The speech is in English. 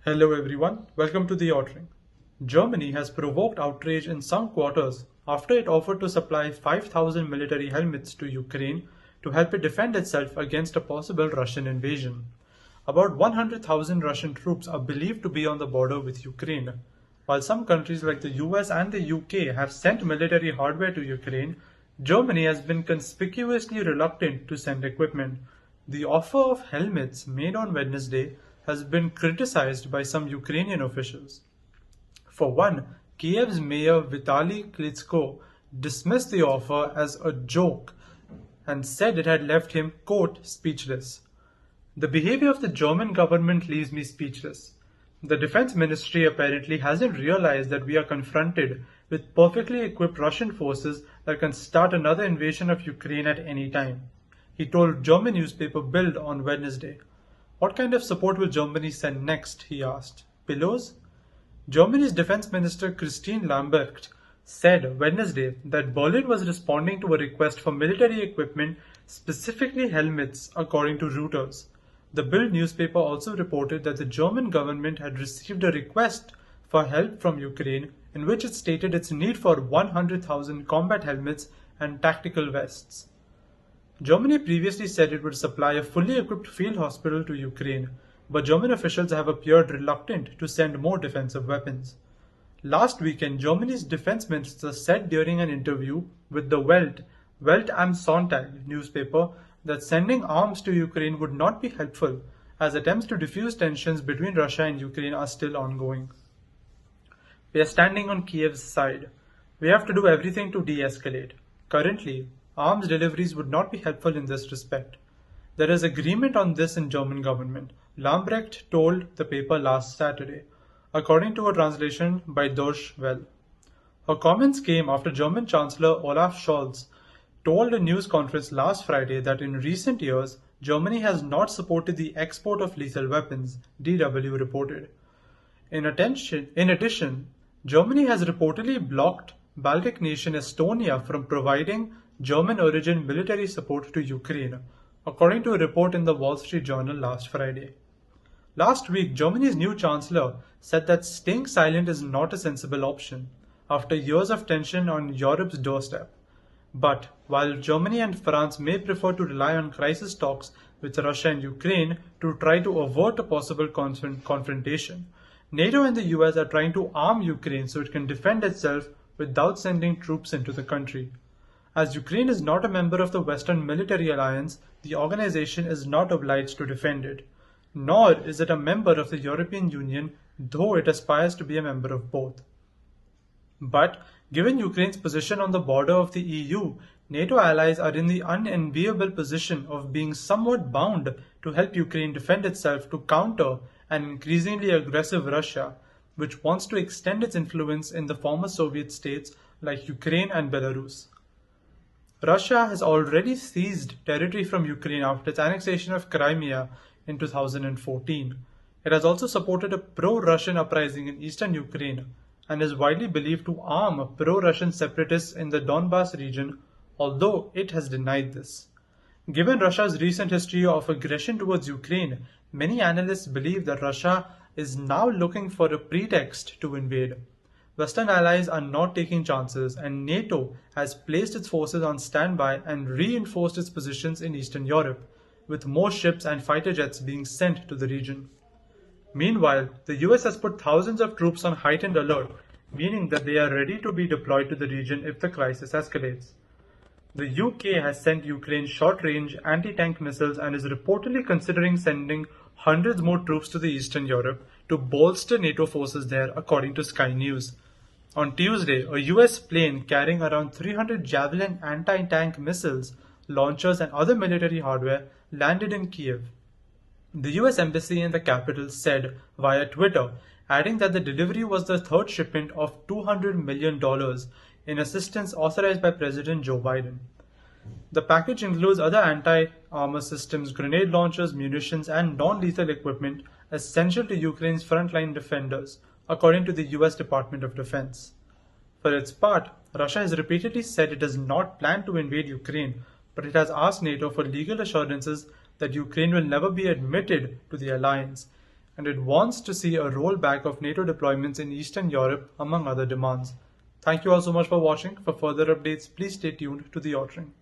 Hello everyone, welcome to the ordering. Germany has provoked outrage in some quarters after it offered to supply 5,000 military helmets to Ukraine to help it defend itself against a possible Russian invasion. About 100,000 Russian troops are believed to be on the border with Ukraine. While some countries like the US and the UK have sent military hardware to Ukraine, Germany has been conspicuously reluctant to send equipment. The offer of helmets made on Wednesday has been criticized by some Ukrainian officials. For one, Kiev's mayor Vitaly Klitschko dismissed the offer as a joke and said it had left him, quote, speechless. The behavior of the German government leaves me speechless. The defense ministry apparently hasn't realized that we are confronted with perfectly equipped Russian forces that can start another invasion of Ukraine at any time, he told German newspaper Bild on Wednesday. What kind of support will Germany send next? He asked. Pillows? Germany's defense minister Christine Lambrecht said Wednesday that Berlin was responding to a request for military equipment, specifically helmets, according to Reuters. The Bild newspaper also reported that the German government had received a request for help from Ukraine in which it stated its need for 100,000 combat helmets and tactical vests. Germany previously said it would supply a fully equipped field hospital to Ukraine, but German officials have appeared reluctant to send more defensive weapons. Last weekend, Germany's defense minister said during an interview with the Welt am Sonntag newspaper that sending arms to Ukraine would not be helpful, as attempts to defuse tensions between Russia and Ukraine are still ongoing. We are standing on Kiev's side. We have to do everything to de-escalate. Currently, arms deliveries would not be helpful in this respect. There is agreement on this in German government, Lambrecht told the paper last Saturday, according to a translation by Deutsche Welle. Her comments came after German Chancellor Olaf Scholz told a news conference last Friday that in recent years, Germany has not supported the export of lethal weapons, DW reported. In addition, Germany has reportedly blocked Baltic nation Estonia from providing German-origin military support to Ukraine, according to a report in the Wall Street Journal last Friday. Last week, Germany's new chancellor said that staying silent is not a sensible option after years of tension on Europe's doorstep. But while Germany and France may prefer to rely on crisis talks with Russia and Ukraine to try to avert a possible confrontation, NATO and the US are trying to arm Ukraine so it can defend itself without sending troops into the country. As Ukraine is not a member of the Western military alliance, the organization is not obliged to defend it. Nor is it a member of the European Union, though it aspires to be a member of both. But given Ukraine's position on the border of the EU, NATO allies are in the unenviable position of being somewhat bound to help Ukraine defend itself to counter an increasingly aggressive Russia, which wants to extend its influence in the former Soviet states like Ukraine and Belarus. Russia has already seized territory from Ukraine after its annexation of Crimea in 2014. It has also supported a pro-Russian uprising in eastern Ukraine and is widely believed to arm pro-Russian separatists in the Donbas region, although it has denied this. Given Russia's recent history of aggression towards Ukraine, many analysts believe that Russia is now looking for a pretext to invade. Western allies are not taking chances, and NATO has placed its forces on standby and reinforced its positions in Eastern Europe, with more ships and fighter jets being sent to the region. Meanwhile, the US has put thousands of troops on heightened alert, meaning that they are ready to be deployed to the region if the crisis escalates. The UK has sent Ukraine short-range anti-tank missiles and is reportedly considering sending hundreds more troops to the Eastern Europe to bolster NATO forces there, according to Sky News. On Tuesday, a US plane carrying around 300 Javelin anti-tank missiles, launchers and other military hardware landed in Kiev. The US Embassy in the capital said via Twitter, adding that the delivery was the third shipment of $200 million in assistance authorized by President Joe Biden. The package includes other anti-armor systems, grenade launchers, munitions, and non-lethal equipment essential to Ukraine's frontline defenders, according to the US Department of Defense. For its part, Russia has repeatedly said it does not plan to invade Ukraine, but it has asked NATO for legal assurances that Ukraine will never be admitted to the alliance, and it wants to see a rollback of NATO deployments in Eastern Europe, among other demands. Thank you all so much for watching. For further updates, please stay tuned to The Outring.